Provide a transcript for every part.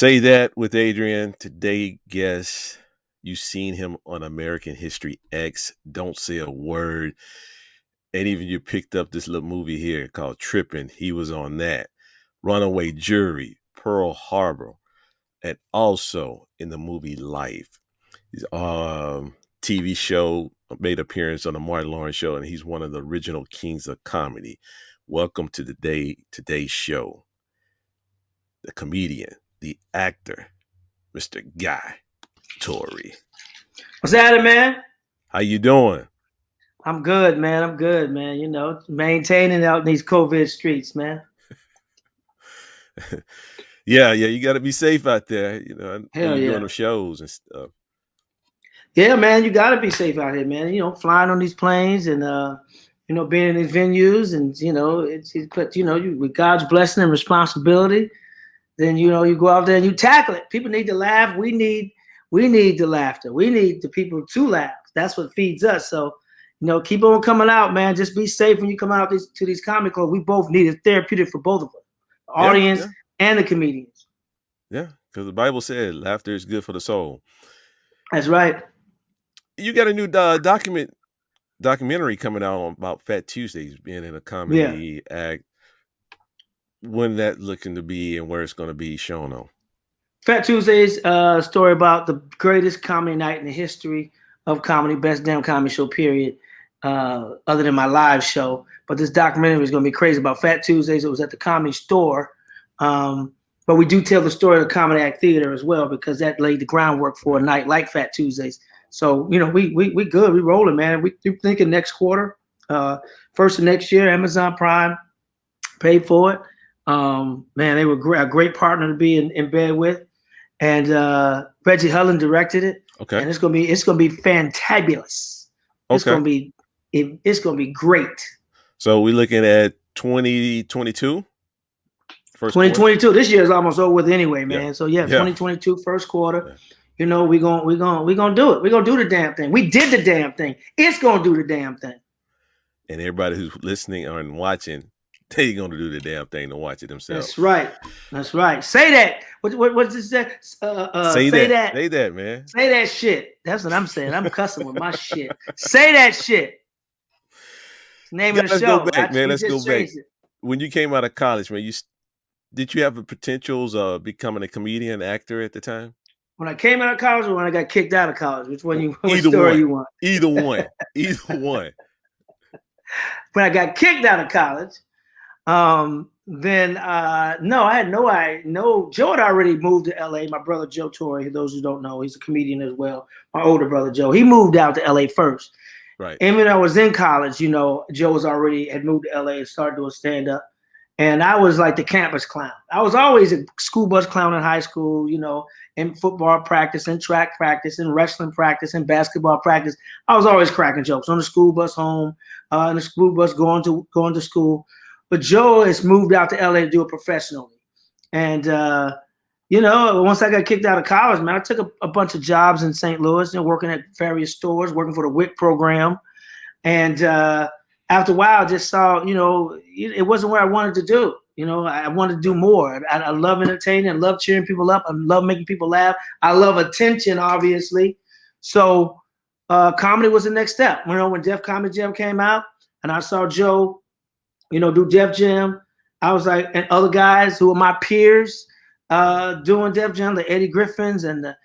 Say That with Adrian. Today, guest, you've seen him on American History X. Don't Say a Word. And even you picked up this little movie here called Trippin'. He was on that. Runaway Jury, Pearl Harbor, and also in the movie Life. His TV show made appearance on the Martin Lawrence show, and he's one of the original kings of comedy. Welcome to today's show. The comedian, the actor, Mr. Guy Torry. What's happening, man? How you doing? I'm good, man. You know, maintaining out in these COVID streets, man. yeah, you got to be safe out there. You know, Hell you're yeah. doing the shows and stuff. Yeah, man, you got to be safe out here, man. You know, flying on these planes and you know, being in these venues, and you know, but you know, with God's blessing and responsibility, then you know, you go out there and you tackle it. People need to laugh. We need the laughter. We need the people to laugh. That's what feeds us. So, you know, keep on coming out, man. Just be safe when you come out to these comedy clubs. We both need it therapeutic for both of us, the audience and the comedians. Yeah, because the Bible said laughter is good for the soul. That's right. You got a new documentary coming out about Fat Tuesdays, being in a comedy act. When that looking to be and where it's going to be shown on? Fat Tuesdays, story about the greatest comedy night in the history of comedy, best damn comedy show, period, other than my live show. But this documentary is going to be crazy about Fat Tuesdays. It was at the Comedy Store. But we do tell the story of the Comedy Act Theater as well, because that laid the groundwork for a night like Fat Tuesdays. So, you know, we good. We rolling, man. We thinking next quarter, first of next year. Amazon Prime paid for it. Man, they were a great partner to be in bed with, and Reggie Hullen directed it. Okay, and it's gonna be fantabulous. It's gonna be great. So we're looking at 2022. 2022. This year is almost over with anyway, man. Yeah. So 2022 first quarter. Yeah. You know, we gonna do it. We're gonna do the damn thing. We did the damn thing. It's gonna do the damn thing. And everybody who's listening and watching, they're gonna do the damn thing to watch it themselves. That's right. Say that. What's this? Say that. Say that, man. Say that shit. That's what I'm saying. I'm cussing with my shit. Say that shit. Name of the show. Let's go back, man. Let's go back. When you came out of college, man, did you have the potentials of becoming a comedian, actor at the time? When I came out of college, or when I got kicked out of college? Which one you? Which story you want? Either one. Either one. When I got kicked out of college, then no, I had no. Joe had already moved to LA. My brother Joe Torry, those who don't know, he's a comedian as well. My older brother Joe, he moved out to LA first. Right. And when I was in college, you know, Joe had moved to LA and started doing stand up. And I was like the campus clown. I was always a school bus clown in high school, you know, in football practice, in track practice, in wrestling practice, in basketball practice. I was always cracking jokes on the school bus home, in the school bus going to school. But Joe has moved out to LA to do it professionally. And, you know, once I got kicked out of college, man, I took a bunch of jobs in St. Louis, you know, working at various stores, working for the WIC program. And, after a while, I just saw, you know, it wasn't what I wanted to do. You know, I wanted to do more. I love entertaining. I love cheering people up. I love making people laugh. I love attention, obviously. So comedy was the next step. You know, when Def Comedy Jam came out and I saw Joe, you know, do Def Jam, I was like, and other guys who were my peers doing Def Jam, the Eddie Griffins and the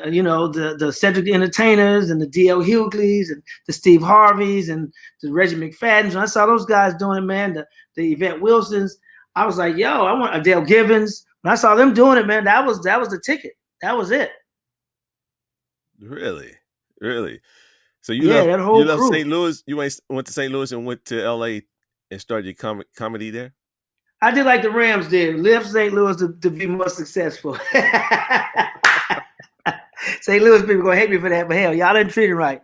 you know, the Cedric the Entertainers and the D.L. Hugleys and the Steve Harveys and the Reggie McFaddens. When I saw those guys doing it, man, the Yvette Wilsons, I was like, yo, I want Adele Givens. When I saw them doing it, man, that was the ticket. That was it. Really? So you left St. Louis. You went to St. Louis and went to L.A. and started your comedy there? I did like the Rams did. Left St. Louis to be more successful. St. Louis people gonna hate me for that, but hell, y'all didn't treat it right.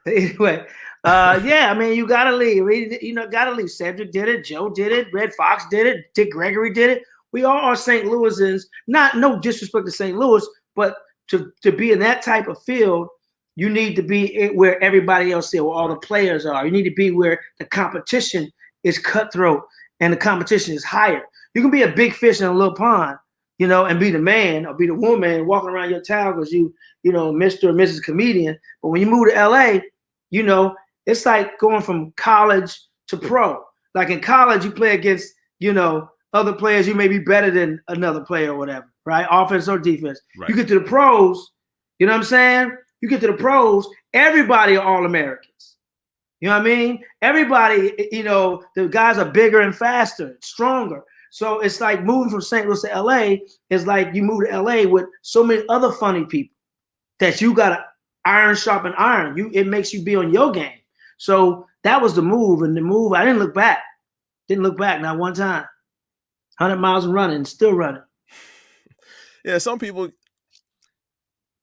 Anyway, yeah, I mean, you gotta leave. You know, gotta leave. Cedric did it. Joe did it. Red Fox did it. Dick Gregory did it. We all are St. Louisans. No disrespect to St. Louis, but to be in that type of field, you need to be where everybody else is, where all the players are. You need to be where the competition is cutthroat and the competition is higher. You can be a big fish in a little pond, and be the man or be the woman walking around your town because Mr. or Mrs. Comedian. But when you move to LA, it's like going from college to pro. Like in college, you play against, other players. You may be better than another player or whatever, right? Offense or defense. Right. You get to the pros, you know what I'm saying? You get to the pros, everybody are All-Americans. You know what I mean? Everybody, the guys are bigger and faster, stronger. So it's like moving from St. Louis to LA is like you move to LA with so many other funny people that you got to iron sharpen iron. It makes you be on your game. So that was the move. And the move, I didn't look back. Didn't look back, not one time. 100 miles running, still running. Yeah, some people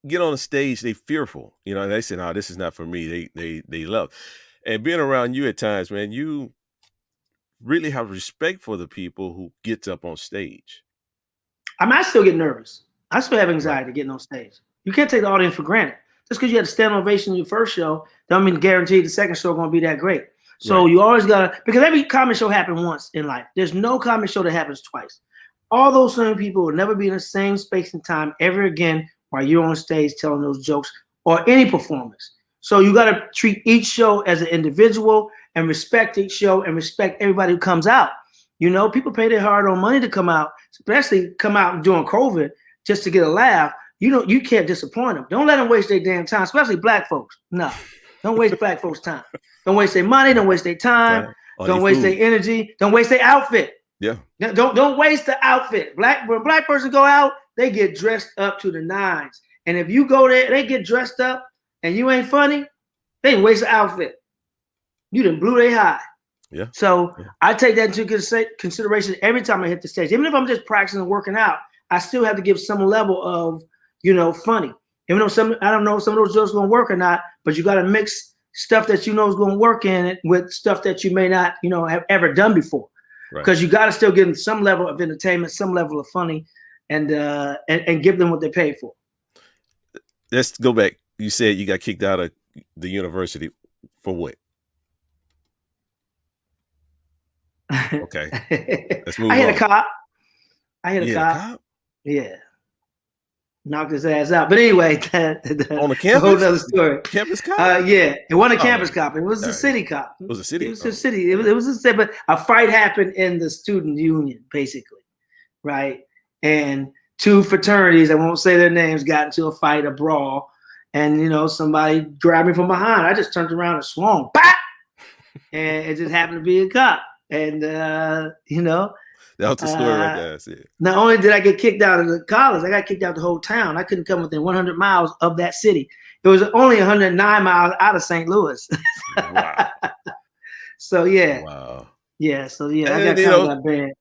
get on the stage, they fearful. They say, "No, this is not for me." They love. And being around you at times, man, you really have respect for the people who gets up on stage. I still get nervous. I still have anxiety getting on stage. You can't take the audience for granted. Just because you had a standing ovation in your first show, don't mean guarantee the second show going to be that great. So you always got to, because every comedy show happens once in life. There's no comedy show that happens twice. All those same people will never be in the same space and time ever again while you're on stage telling those jokes or any performance. So you got to treat each show as an individual and respect each show and respect everybody who comes out. People pay their hard-earned money to come out, especially come out during COVID just to get a laugh. You can't disappoint them. Don't let them waste their damn time, especially black folks. No, don't waste black folks' time. Don't waste their money. Don't waste their time. Don't waste their energy. Don't waste their outfit. Yeah. Don't waste the outfit. When a black person go out, they get dressed up to the nines. And if you go there, they get dressed up and you ain't funny, they didn't waste the outfit. You done blew their high. Yeah. So I take that into consideration every time I hit the stage. Even if I'm just practicing and working out, I still have to give some level of, funny. Even though I don't know if some of those jokes are going to work or not, but you got to mix stuff that you know is going to work in it with stuff that you may not, have ever done before. Because you got to still give them some level of entertainment, some level of funny, and give them what they pay for. Let's go back. You said you got kicked out of the university for what? Okay. Let's move on. I hit a cop. Yeah. Knocked his ass out. But anyway, on the campus? A whole other story. Campus cop? Yeah. It wasn't a campus cop. It was a city cop. It was a city. It was a city. It was a city. But a fight happened in the student union, basically. Right? And two fraternities, I won't say their names, got into a fight, a brawl. And, somebody grabbed me from behind. I just turned around and swung. Bah! And it just happened to be a cop. And, that was the story right there. Not only did I get kicked out of the college, I got kicked out the whole town. I couldn't come within 100 miles of that city. It was only 109 miles out of St. Louis. Wow. So, yeah. Wow. Yeah, so, yeah, I got kind of that bad.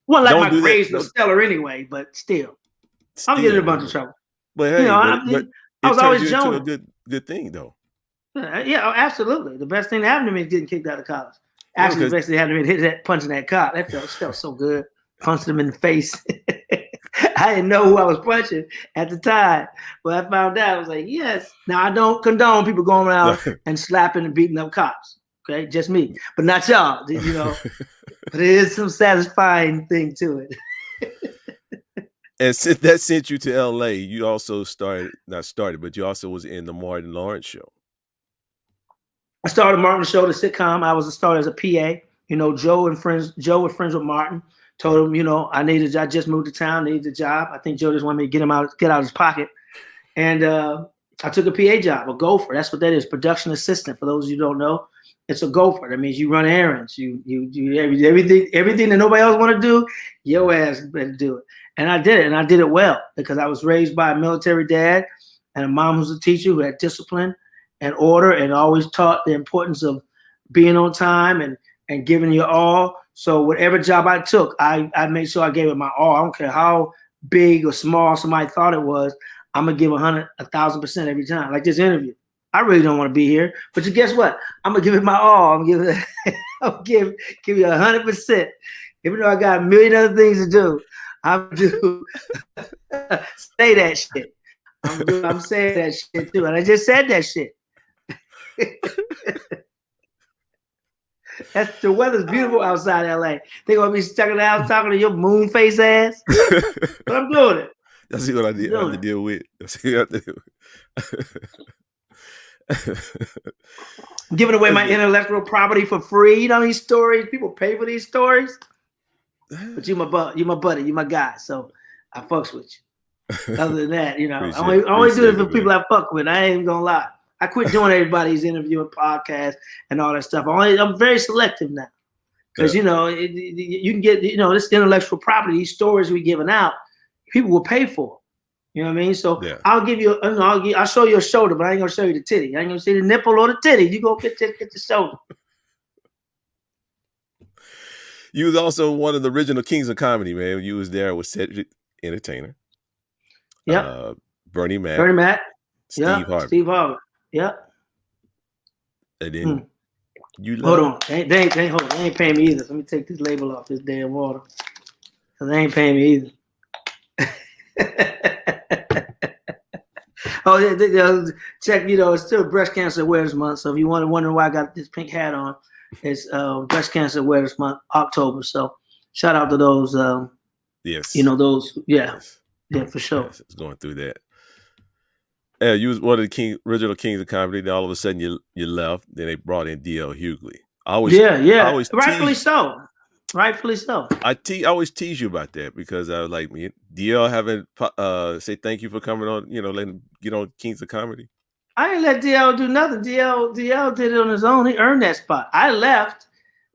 Well, like my grades were stellar anyway, but still. I'm getting in a bunch of trouble. But hey, but I was always Jones. A good thing, though. Yeah, absolutely. The best thing that happened to me is getting kicked out of college. Actually, the best thing that happened to me is punching that cop. That felt so good. Punched him in the face. I didn't know who I was punching at the time, but I found out. I was like, yes. Now, I don't condone people going around and slapping and beating up cops. Okay, just me, but not y'all. But it is some satisfying thing to it. And since that sent you to LA, you also but you also was in the Martin Lawrence show. I started Martin show, the sitcom. I was started as a PA. Joe was friends with Martin. Told him, I just moved to town, needed a job. I think Joe just wanted me to get out of his pocket. And I took a PA job, a gopher. That's what that is, production assistant. For those of you who don't know, it's a gopher. That means you run errands. You do everything that nobody else want to do, your ass better do it. And I did it, and I did it well because I was raised by a military dad and a mom who's a teacher who had discipline and order and always taught the importance of being on time and giving your all. So whatever job I took, I made sure I gave it my all. I don't care how big or small somebody thought it was. I'm going to give 1,000% every time. Like this interview. I really don't want to be here, but guess what? I'm going to give it my all. I'm going to give you 100%. Even though I got a million other things to do, I'm do say that shit. I'm saying that shit too. And I just said that shit. The weather's beautiful outside LA. They gonna be stuck in the house talking to your moon face ass. But I'm doing it. That's what I I'm have doing to it. deal with. That's what I have to deal with. Giving away That's my good. intellectual property for free. You know these stories? People pay for these stories. But you my buddy, you my guy. So I fucks with you. Other than that, I only do it Appreciate for it, people man. I fuck with. I ain't even gonna lie. I quit doing everybody's interview and podcast and all that stuff. I'm very selective now. Because Yeah. you can get this intellectual property, these stories we giving out, people will pay for. You know what I mean? So Yeah. I'll give you, I'll show you a shoulder, but I ain't gonna show you the titty. I ain't gonna see the nipple or the titty. You go get the shoulder. You was also one of the original kings of comedy, man. You was there with Cedric Entertainer, Yep. Bernie Mac, Bernie Mac. Steve Yep. Harvey, Steve Harvey. Yep. and then Hmm. you Hold love. on. Hold on. They ain't paying me either. Let me take this label off this damn water. They ain't paying me either. Check, it's still Breast Cancer Awareness Month. So if you wondering why I got this pink hat on, it's Breast Cancer Awareness Month, October. So shout out to those, Yes. those, yeah, Yes. yeah, for sure. Yes. It's going through that. Yeah, you was one of the original kings of comedy. Then all of a sudden you left. Then they brought in D.L. Hughley. I Yeah, always rightfully tease so. Rightfully so. I always tease you about that because I was like, me DL haven't say thank you for coming on, letting him get on Kings of Comedy. I ain't let DL do nothing. DL did it on his own. He earned that spot. I left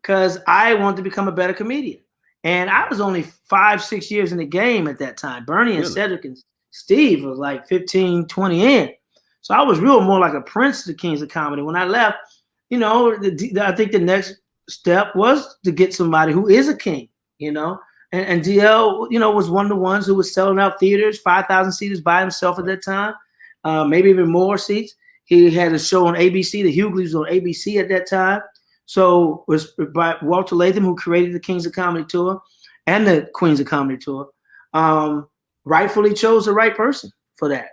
because I wanted to become a better comedian. And I was only 5-6 years in the game at that time. Bernie and Really? Cedric and Steve was like 15, 20 in. So I was real more like a prince to the Kings of Comedy. When I left, I think the next step was to get somebody who is a king, and DL, was one of the ones who was selling out theaters, 5,000 seaters by himself at that time, maybe even more seats. He had a show on ABC. The Hughleys was on ABC at that time. So it was by Walter Latham, who created the Kings of Comedy Tour and the Queens of Comedy Tour. Rightfully chose the right person for that.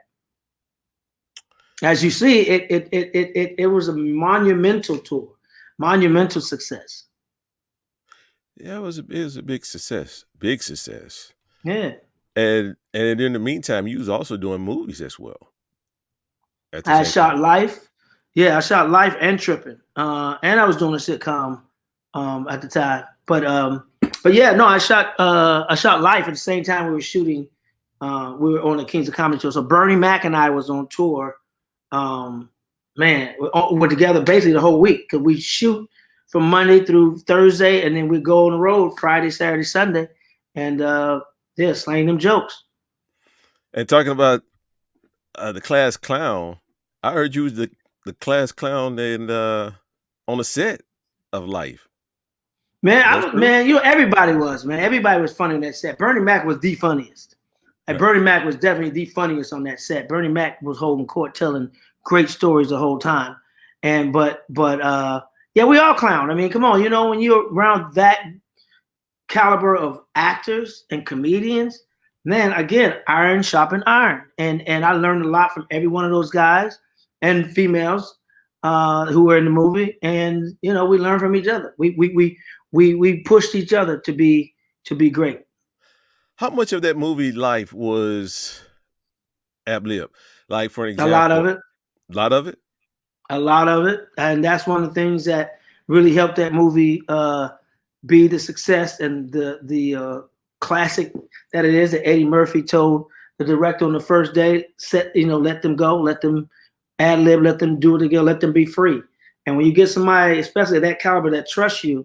As you see, it was a monumental tour, monumental success. Yeah, it was a big success. Big success. Yeah. And in the meantime, you was also doing movies as well at the I same time. shot Life. Yeah, I shot Life and Tripping. And I was doing a sitcom at the time. But yeah, no, I shot Life at the same time we were shooting. We were on the Kings of Comedy Tour. So Bernie Mac and I was on tour. We're together basically the whole week because we shoot from Monday through Thursday, and then we go on the road Friday, Saturday, Sunday, and slaying them jokes. And talking about the class clown, I heard you was the class clown and on the set of Life. Man, everybody was, man. Everybody was funny on that set. Bernie Mac was the funniest. Right. Bernie Mac was definitely the funniest on that set. Bernie Mac was holding court, telling great stories the whole time. But we all clown. I mean, come on, when you're around that caliber of actors and comedians, man, again, iron sharpen iron. And I learned a lot from every one of those guys and females who were in the movie. And we learned from each other. We pushed each other to be great. How much of that movie Life was ad lib? Like, for example, a lot of it. A lot of it. A lot of it, and that's one of the things that really helped that movie be the success and the classic that it is. That Eddie Murphy told the director on the first day, let them go, let them ad lib, let them do it again, let them be free. And when you get somebody, especially that caliber, that trusts you,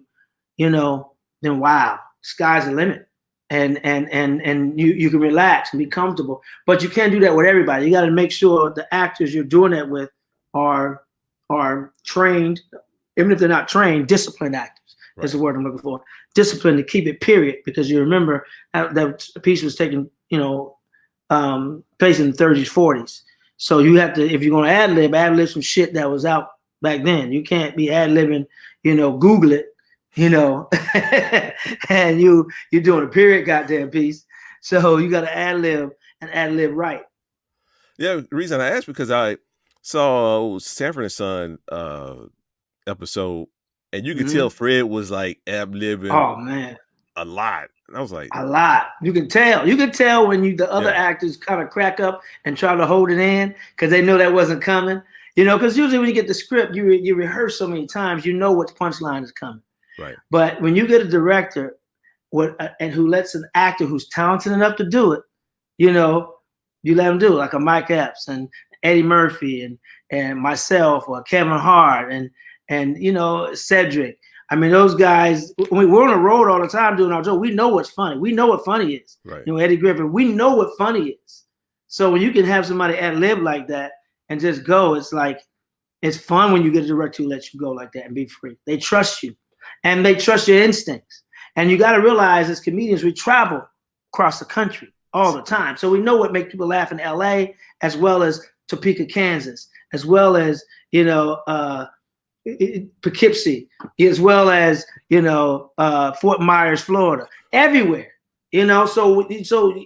then wow, sky's the limit. And you can relax and be comfortable. But you can't do that with everybody. You got to make sure the actors you're doing that with are trained, even if they're not trained, disciplined actors. Right. Is the word I'm looking for. Disciplined to keep it, period. Because you remember that piece was taking, place in the 30s, 40s. So you have to, if you're going to ad lib some shit that was out back then. You can't be ad libbing, Google it, and you're doing a period goddamn piece. So you got to ad lib and ad lib right. Yeah, the reason I asked because I saw Sanford and Son episode and you could tell Mm-hmm. Fred was like ad-libbing Oh man, a lot. And I was like, a lot. You can tell. You can tell when the other yeah, actors kind of crack up and try to hold it in because they know that wasn't coming. Because usually when you get the script, you rehearse so many times, you know what punchline is coming. right. But when you get a director, and who lets an actor who's talented enough to do it, you let him do it, like a Mike Epps and Eddie Murphy and myself or Kevin Hart and Cedric. I mean, those guys. We're on the road all the time doing our job. We know what's funny. We know what funny is. Right. Eddie Griffin. We know what funny is. So when you can have somebody ad lib like that and just go, it's like it's fun when you get a director who lets you go like that and be free. They trust you, and they trust your instincts. And you got to realize, as comedians, we travel across the country all the time, so we know what makes people laugh in L.A. as well as Topeka, Kansas, as well as Poughkeepsie, as well as Fort Myers, Florida, everywhere. So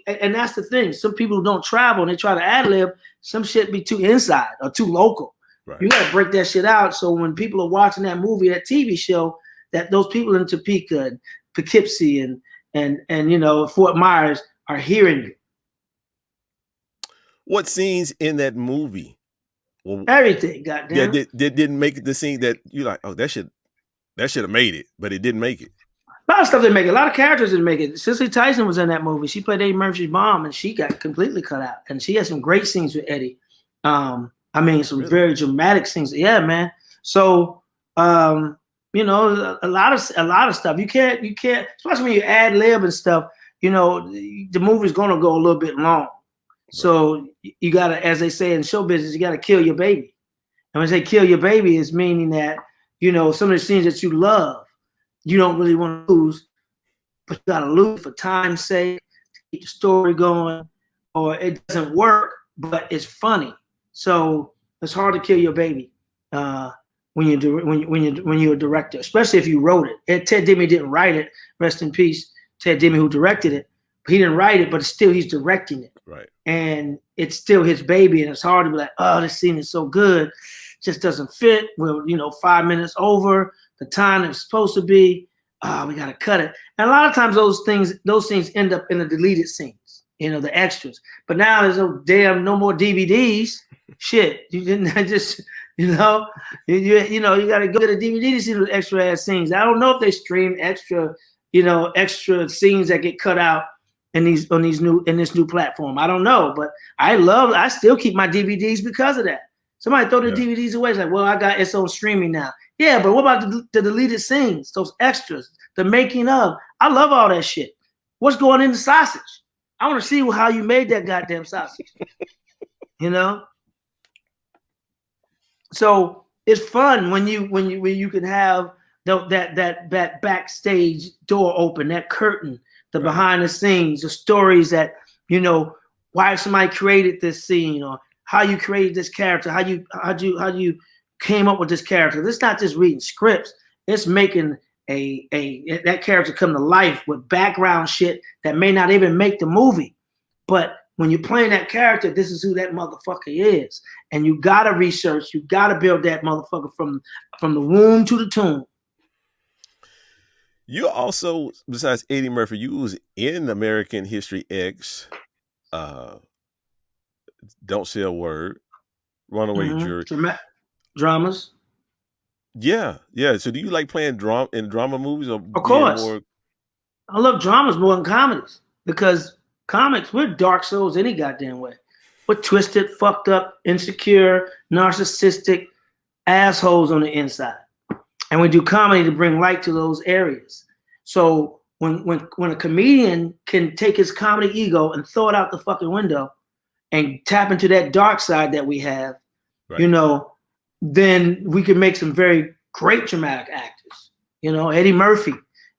and that's the thing. Some people who don't travel and they try to ad lib, some shit be too inside or too local. Right. You got to break that shit out. So when people are watching that movie, that TV show, that those people in Topeka and Poughkeepsie and Fort Myers are hearing you. What scenes in that movie? Well, everything, goddamn. Yeah, didn't make the scene that you like. Oh, that should have made it, but it didn't make it. A lot of stuff didn't make it. A lot of characters didn't make it. Cicely Tyson was in that movie. She played Eddie Murphy's mom, and she got completely cut out. And she had some great scenes with Eddie. Some really? Very dramatic scenes. Yeah, man. So, a lot of stuff. You can't, especially when you ad lib and stuff. The movie's gonna go a little bit long. So you gotta, as they say in show business, you gotta kill your baby. And when they say kill your baby, it's meaning that some of the scenes that you love, you don't really want to lose, but you gotta lose for time's sake, to keep the story going, or it doesn't work, but it's funny. So it's hard to kill your baby when you're a director, especially if you wrote it. Ted Demme didn't write it. Rest in peace, Ted Demme, who directed it. He didn't write it, but still he's directing it. Right. And it's still his baby, and it's hard to be like, oh, this scene is so good, just doesn't fit. We're 5 minutes over the time it's supposed to be. We gotta cut it. And a lot of times those scenes end up in the deleted scenes, the extras. But now there's no more DVDs. Shit, you didn't just you gotta go get a DVD to see those extra ass scenes. I don't know if they stream extra scenes that get cut out in this new platform. I don't know, but I still keep my DVDs because of that. Somebody throw the DVDs away. It's like, well, it's on streaming now. Yeah, but what about the deleted scenes, those extras, the making of? I love all that shit. What's going in the sausage? I want to see how you made that goddamn sausage. So it's fun when you can have that backstage door open, that curtain, the behind the scenes, the stories that why somebody created this scene, or how you created this character, how you came up with this character. It's not just reading scripts. It's making that character come to life with background shit that may not even make the movie. But when you're playing that character, this is who that motherfucker is. And you gotta research, you gotta build that motherfucker from the womb to the tomb. You also, besides Eddie Murphy, you was in American History X, Don't Say a Word, Runaway Jury. Dramas. Yeah. So do you like playing in drama movies? Or of course. I love dramas more than comedies, because comics, we're dark souls any goddamn way. We're twisted, fucked up, insecure, narcissistic assholes on the inside. And we do comedy to bring light to those areas. So when a comedian can take his comedy ego and throw it out the fucking window and tap into that dark side that we have, then we can make some very great dramatic actors. Eddie Murphy,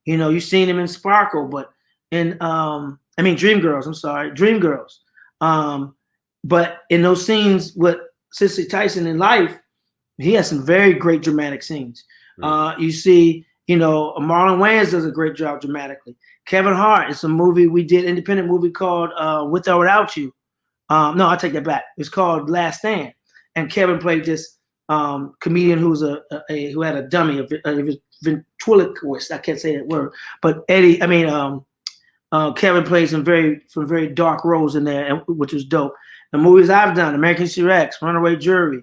you've seen him in Sparkle, but in Dreamgirls, Dreamgirls. But in those scenes with Cicely Tyson in Life, he has some very great dramatic scenes. Really? You see, Marlon Wayans does a great job dramatically. Kevin Hart, it's a movie we did, independent movie called With or Without You. No, I take that back. It's called Last Stand. And Kevin played this comedian who had a dummy, a ventriloquist. I can't say that word, but Kevin played some very dark roles in there, which was dope. The movies I've done, American History X, Runaway Jury,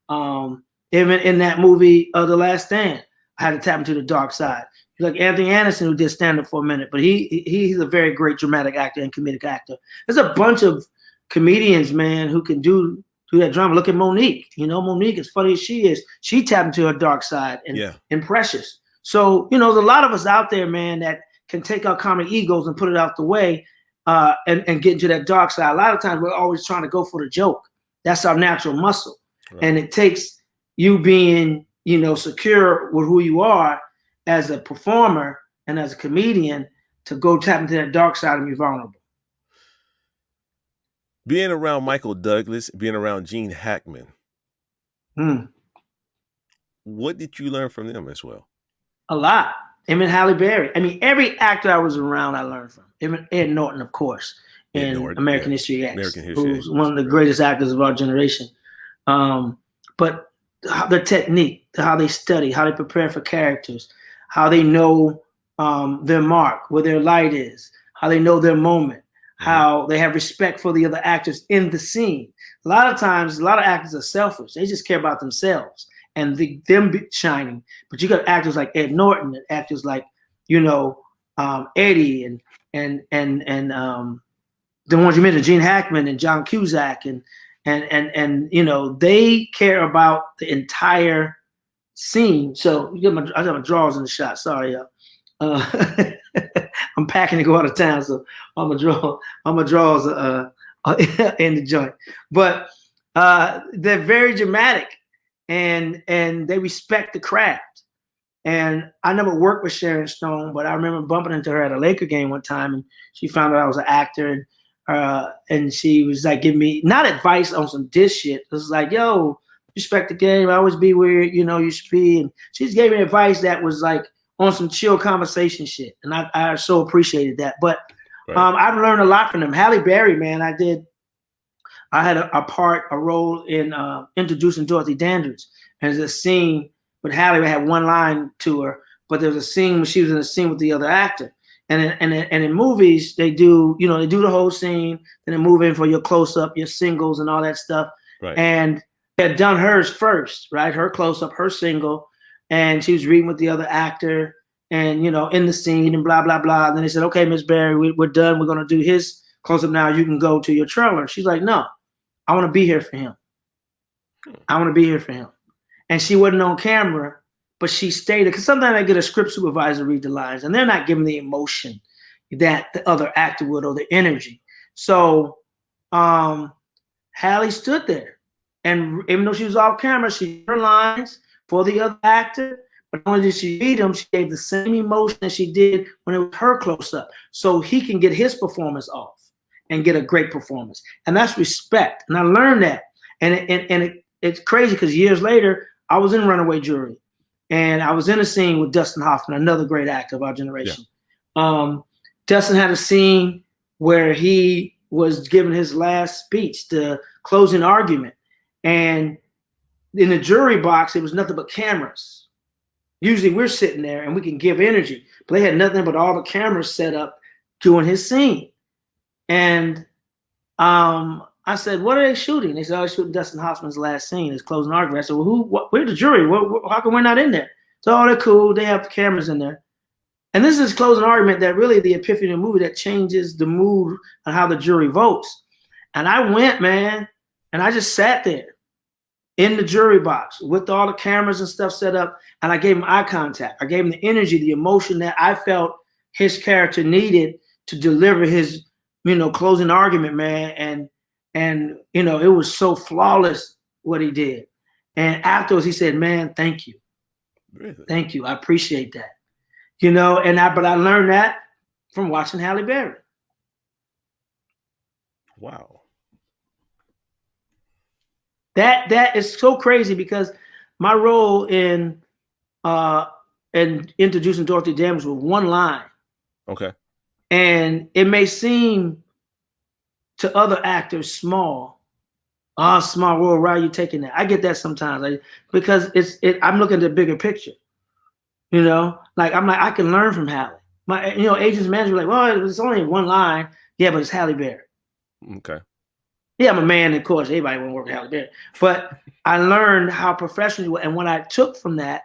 even in that movie, The Last Stand, I had to tap into the dark side. Like Anthony Anderson, who did stand up for a minute, but he's a very great dramatic actor and comedic actor. There's a bunch of comedians, man, who can do that drama. Look at Monique. Monique, as funny as she is, she tapped into her dark side and Precious. So, there's a lot of us out there, man, that can take our comic egos and put it out the way and get into that dark side. A lot of times we're always trying to go for the joke. That's our natural muscle. Right. And it takes you being, secure with who you are as a performer and as a comedian to go tap into that dark side and be vulnerable. Being around Michael Douglas, being around Gene Hackman, what did you learn from them as well? A lot. Him and Halle Berry. I mean, every actor I was around, I learned from. Even Ed Norton, of course, in American History X, who's one of the greatest actors of our generation. But the technique, how they study, how they prepare for characters, how they know their mark, where their light is, how they know their moment, how they have respect for the other actors in the scene. A lot of times, a lot of actors are selfish. They just care about themselves and them shining. But you got actors like Ed Norton and actors like, Eddie and the ones you mentioned, Gene Hackman and John Cusack and they care about the entire scene. So I got my drawers in the shot. Sorry, y'all. I'm packing to go out of town, so all my drawers in the joint. But they're very dramatic, and they respect the craft. And I never worked with Sharon Stone, but I remember bumping into her at a Laker game one time, and she found out I was an actor, and she was like giving me not advice on some diss shit. It was like, yo, respect the game, always be where you should be. And she just gave me advice that was like on some chill conversation shit, and I so appreciated that. But I've learned a lot from them. Halle Berry, man, I had a role in introducing Dorothy Dandridge, and there's a scene with Halle. I had one line to her, but there was a scene when she was in a scene with the other actor. And in movies, they do the whole scene, then they move in for your close up, your singles, and all that stuff. Right. And they had done hers first, right? Her close up, her single, and she was reading with the other actor, and in the scene, and blah blah blah. And then they said, "Okay, Miss Berry, we're done. We're gonna do his close up now. You can go to your trailer." She's like, "No, I want to be here for him. I want to be here for him." And she wasn't on camera, but she stayed. Because sometimes I get a script supervisor read the lines, and they're not giving the emotion that the other actor would or the energy. So Halle stood there, and even though she was off camera, she did her lines for the other actor. But not only did she read them, she gave the same emotion that she did when it was her close up, so he can get his performance off and get a great performance. And that's respect. And I learned that. And it's crazy because years later, I was in Runaway Jury, and I was in a scene with Dustin Hoffman, another great actor of our generation. Yeah. Dustin had a scene where he was giving his last speech, the closing argument. And in the jury box, it was nothing but cameras. Usually we're sitting there and we can give energy, but they had nothing but all the cameras set up doing his scene. And I said, "What are they shooting?" They said, "Oh, they're shooting Dustin Hoffman's last scene, his closing argument." I said, "Well, where's the jury? How come we're not in there?" So, "Oh, they're cool. They have the cameras in there." And this is closing argument that really the epiphany of the movie that changes the mood on how the jury votes. And I went, man, and I just sat there in the jury box with all the cameras and stuff set up, and I gave him eye contact. I gave him the energy, the emotion that I felt his character needed to deliver his, closing argument, man. And it was so flawless what he did. And afterwards he said, "Man, thank you. Really? Thank you. I appreciate that." But I learned that from watching Halle Berry. Wow. That is so crazy because my role in introducing Dorothy Dandridge was one line. Okay. And it may seem to other actors small. Small world, why are you taking that? I get that sometimes because I'm looking at the bigger picture. You know, like I'm like I can learn from Halle. My agent's manager was like, well, it was only one line. Yeah, but it's Halle Berry. Okay. Yeah, I'm a man, of course. Everybody want to work with Halle Berry, but I learned how professional you were, and what I took from that,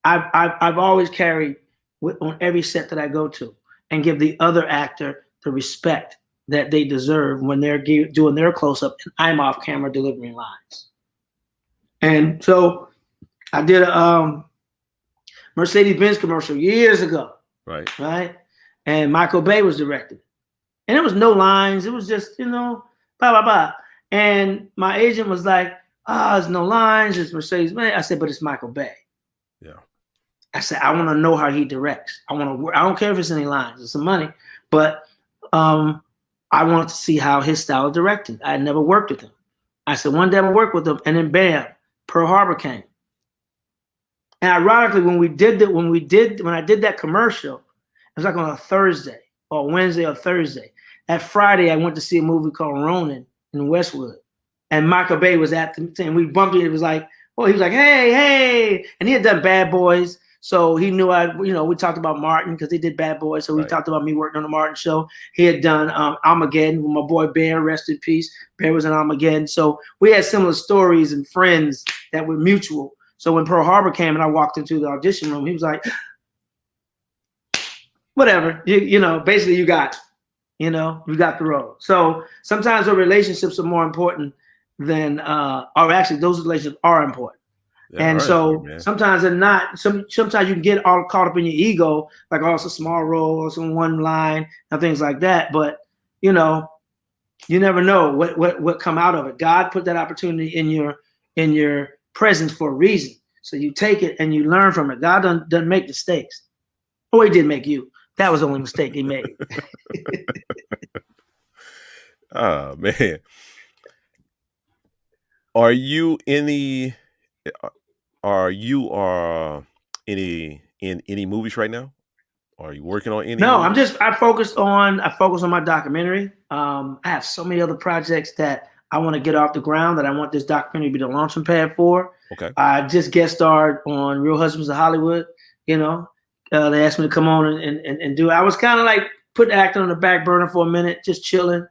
I've always carried on every set that I go to, and give the other actor the respect that they deserve when they're doing their close up, and I'm off camera delivering lines. And so I did a Mercedes-Benz commercial years ago, right? And Michael Bay was directing, and it was no lines. It was just blah blah blah. And my agent was like, there's no lines. It's Mercedes-Benz. I said, but it's Michael Bay. Yeah. I said, I want to know how he directs. I don't care if it's any lines. It's some money, but I want to see how his style of directing. I had never worked with him. I said, one day I'll work with him, and then bam, Pearl Harbor came. And ironically, when I did that commercial, it was like on a Thursday or Wednesday or Thursday. That Friday, I went to see a movie called Ronin in Westwood, and Michael Bay was at the thing. We bumped it. It was like, he was like, hey, and he had done Bad Boys, so he knew we talked about Martin because he did Bad Boys, so we talked about me working on the Martin show. He had done Armageddon with my boy Bear, rest in peace. Bear was in Armageddon, so we had similar stories and friends that were mutual. So when Pearl Harbor came and I walked into the audition room, he was like, whatever, basically you got the role. So sometimes the relationships are more important than, or actually those relationships are important. Yeah, and so sometimes they're not. Sometimes you can get all caught up in your ego, like, it's a small role or some one line and things like that. But you never know what come out of it. God put that opportunity in your presence for a reason. So you take it and you learn from it. God doesn't make mistakes. Oh, he did make you. That was the only mistake he made. Oh man. Are you in any movies right now? Are you working on any? No, movies? I focus on my documentary. I have so many other projects that I want to get off the ground that I want this documentary to be the launching pad for. Okay. I just guest starred on Real Husbands of Hollywood. They asked me to come on and do it. I was kind of like put acting on the back burner for a minute, just chilling,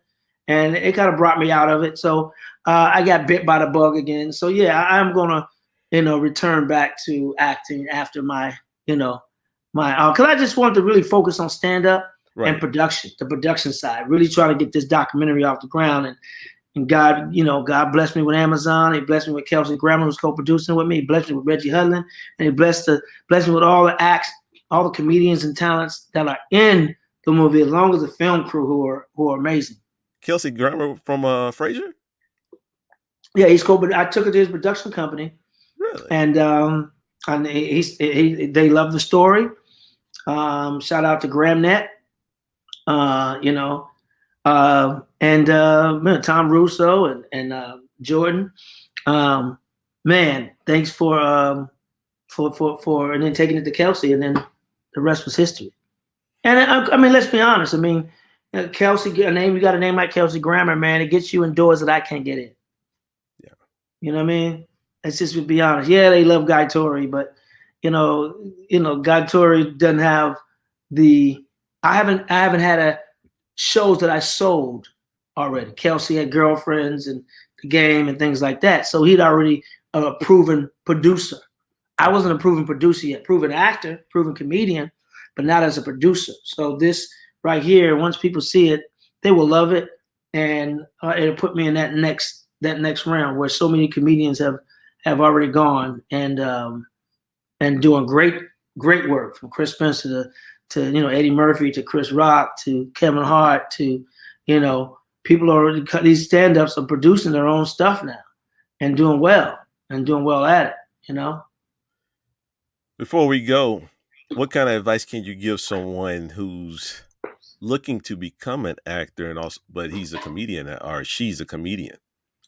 and it kind of brought me out of it. So I got bit by the bug again. So yeah, I'm gonna return back to acting after my because I just wanted to really focus on stand up and production, the production side. Really try to get this documentary off the ground, and God, God blessed me with Amazon. He blessed me with Kelsey Grammer, who's co-producing with me. He blessed me with Reggie Hudlin, and he blessed me with all the acts, all the comedians and talents that are in the movie, as long as the film crew who are amazing. Kelsey Grammer from Frasier? Yeah, he's cool, but I took it to his production company. Really? And they love the story. Shout out to GramNet. And Tom Russo and Jordan. Man, thanks for and then taking it to Kelsey, and then the rest was history. And I mean, let's be honest. I mean, Kelsey, you got a name like Kelsey Grammer, man. It gets you in doors that I can't get in. Yeah. You know what I mean? Let's just be honest. Yeah, they love Guy Torry, but Guy Torry doesn't have the. I haven't had shows that I sold already. Kelsey had Girlfriends and The Game and things like that, so he'd already a proven producer. I wasn't a proven producer yet, proven actor, proven comedian, but not as a producer. So this right here, once people see it, they will love it, and it'll put me in that next round where so many comedians have already gone and doing great work, from Chris Spencer to Eddie Murphy to Chris Rock to Kevin Hart to people already these stand-ups are producing their own stuff now and doing well at it. Before we go, what kind of advice can you give someone who's looking to become an actor but he's a comedian or she's a comedian?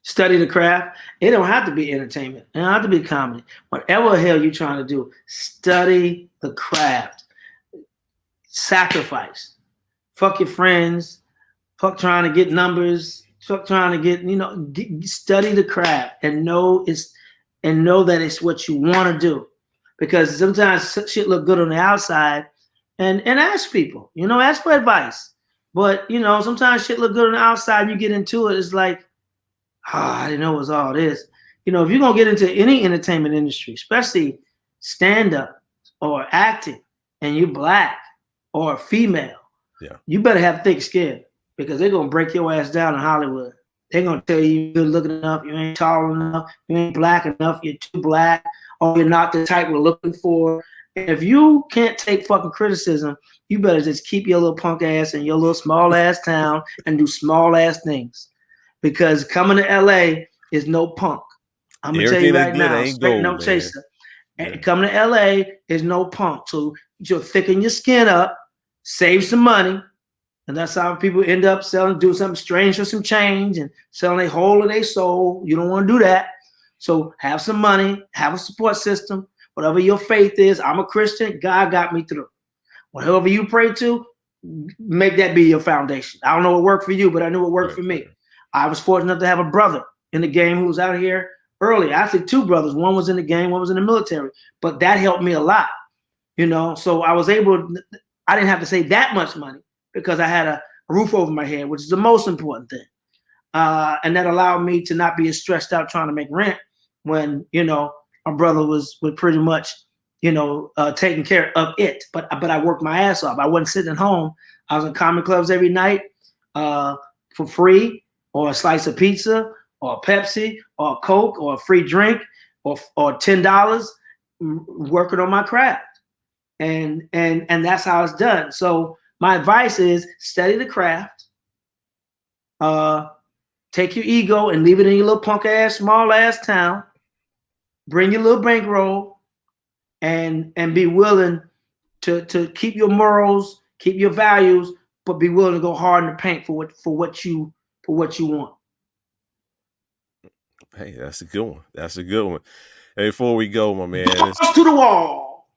Study the craft. It don't have to be entertainment. It don't have to be comedy. Whatever the hell you're trying to do, study the craft. Sacrifice. Fuck your friends. Fuck trying to get numbers. Fuck trying to get, study the craft and know that it's what you want to do. because sometimes shit look good on the outside, and ask people, ask for advice. But sometimes shit look good on the outside, and you get into it, it's like, I didn't know it was all this. If you're gonna get into any entertainment industry, especially stand up or acting, and you're black or female, you better have thick skin, because they're gonna break your ass down in Hollywood. They're gonna tell you you're good looking enough, you ain't tall enough, you ain't black enough, you're too black, or you're not the type we're looking for. If you can't take fucking criticism, you better just keep your little punk ass in your little small ass town and do small ass things. Because coming to LA is no punk. I'm gonna tell you right now, straight no chaser. And coming to LA is no punk. So you'll thicken your skin up, save some money, and that's how people end up do something strange for some change and selling a whole of their soul. You don't want to do that. So have some money, have a support system, whatever your faith is. I'm a Christian. God got me through. Whatever you pray to, make that be your foundation. I don't know what worked for you, but I knew what worked for me. I was fortunate enough to have a brother in the game who was out here early. Actually, two brothers. One was in the game, one was in the military. But that helped me a lot, So I was able, I didn't have to save that much money because I had a roof over my head, which is the most important thing. And that allowed me to not be as stressed out trying to make rent when, my brother was pretty much, taking care of it. But I worked my ass off. I wasn't sitting at home. I was in comedy clubs every night for free, or a slice of pizza, or a Pepsi, or a Coke, or a free drink, or $10 working on my craft. And that's how it's done. So my advice is study the craft, take your ego and leave it in your little punk ass, small ass town, bring your little bankroll, and be willing to keep your morals, keep your values, but be willing to go hard in the paint for what you want. Hey, that's a good one. That's a good one. Hey, before we go, my man, to the wall.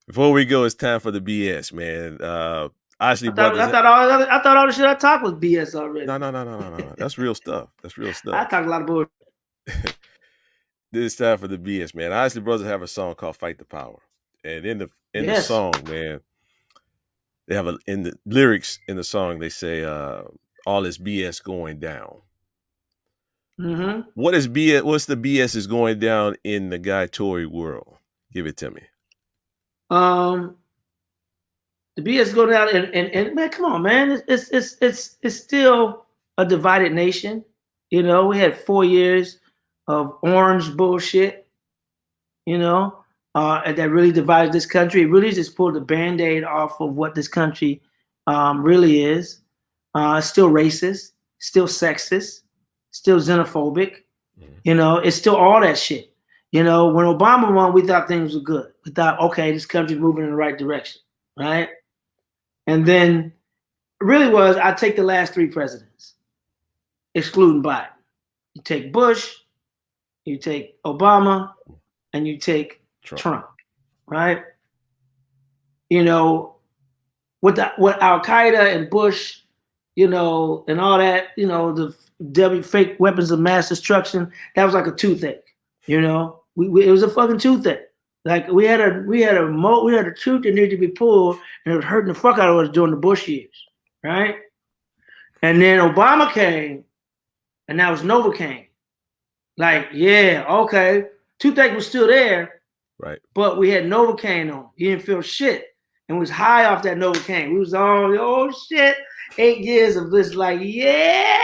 Before we go, it's time for the BS, man. Honestly, brothers, I thought all the shit I talked was BS already. No. That's real stuff. That's real stuff. I talk a lot of bullshit. This time for the BS, man. Honestly, brothers have a song called "Fight the Power," and in the song, man, they have in the lyrics in the song they say, "All this BS going down." Mm-hmm. What is BS? What's the BS is going down in the Guy Torry world? Give it to me. The BS going down, and man, come on, man, it's still a divided nation. We had 4 years of orange bullshit. And that really divided this country. It really just pulled the Band-Aid off of what this country really is. It's still racist, still sexist, still xenophobic. It's still all that shit. When Obama won, we thought things were good. We thought, okay, this country's moving in the right direction, right? And then it really was, I take the last 3 presidents, excluding Biden. You take Bush, you take Obama, and you take Trump, right? What Al-Qaeda and Bush, and all that, the fake weapons of mass destruction, that was like a toothache, it was a fucking toothache. Like we had a tooth that needed to be pulled, and it was hurting the fuck out of us during the Bush years, right? And then Obama came, and that was Novocaine. Like, yeah, okay, toothache was still there, right? But we had Novocaine on. You didn't feel shit, and was high off that Novocaine. We was all, oh shit, 8 years of this, like, yeah.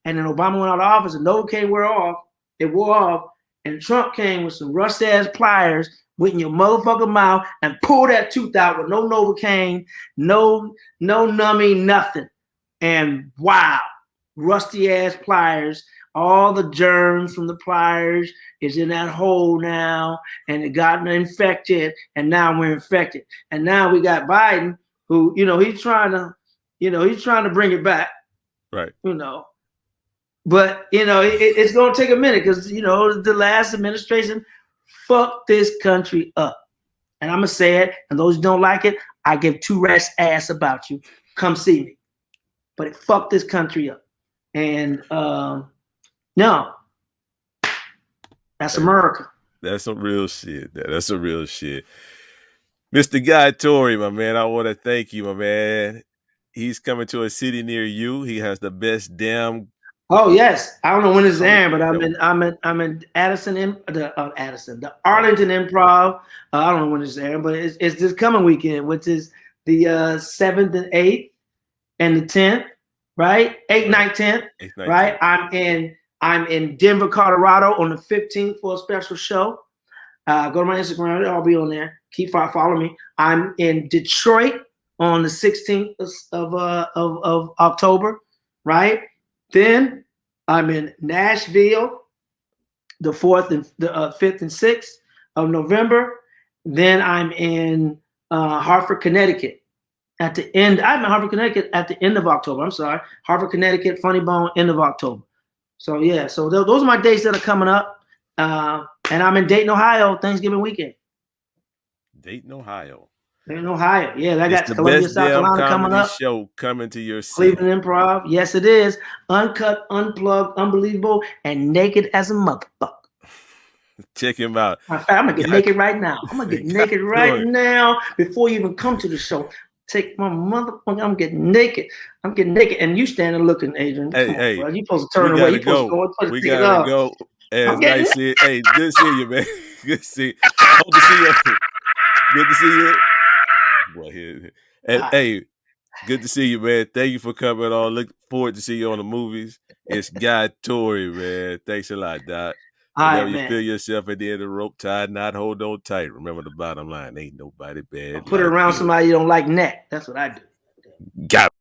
And then Obama went out of office, and Novocaine wore off. It wore off. And Trump came with some rust-ass pliers, went in your motherfucking mouth and pulled that tooth out with no Novocaine, no numbing, nothing. And wow, rusty-ass pliers, all the germs from the pliers is in that hole now, and it got infected, and now we're infected. And now we got Biden, who, he's trying to bring it back. Right. But, it's going to take a minute because, the last administration fucked this country up. And I'm going to say it. And those who don't like it, I give 2 rats ass about you. Come see me. But it fucked this country up. And no, that's America. That's some real shit. That's some real shit. Mr. Guy Torry, my man, I want to thank you, my man. He's coming to a city near you. He has the best damn Oh yes, I don't know when it's comedy airing, but show. I'm in Addison, the Arlington Improv. I don't know when it's airing, but it's this coming weekend, which is the 7th and 8th and the 10th, right? 8th, Right. 9th, 10th, 8th, 9th, right? 10th. I'm in Denver, Colorado on the 15th for a special show. Go to my Instagram; I'll be on there. Keep following me. I'm in Detroit on the 16th of October, right? Then I'm in Nashville the 4th and the 5th and 6th of November. Then I'm in Hartford, Connecticut at the end. I'm in Hartford, Connecticut at the end of October. I'm sorry, Hartford, Connecticut, Funny Bone, end of October. So yeah, so those are my dates that are coming up. And I'm in Dayton, Ohio, Thanksgiving weekend. Dayton, Ohio. In Ohio, yeah, I It's got the Columbia, best South damn Carolina coming comedy up. show coming to your city. Cleveland Improv, yes, it is. Uncut, unplugged, unbelievable, and naked as a motherfucker. Check him out. In fact, I'm gonna get Guy, naked right now. I'm gonna get Guy naked right Torry. now before you even come to the show. Take my motherfucker. I'm getting naked. I'm getting naked, and you standing looking, Adrian. Hey, Come on, hey, bro. You supposed to we turn away. You gotta supposed to go. go and put We take it gotta off. go. Hey, I'm it's getting nice seeing. Hey, good seeing you, man. Good to see. Hope to see you. Good to see you. Boy, here. all And right. hey, good to see you, man. Thank you for coming on. Look forward to see you on the movies. It's Guy Torry, man. Thanks a lot, Doc. All Whenever right, you man. feel yourself at the end of the rope, tied, not hold on tight. Remember the bottom line. Ain't nobody bad Put it like around you. somebody you don't like neck. That's what I do. Got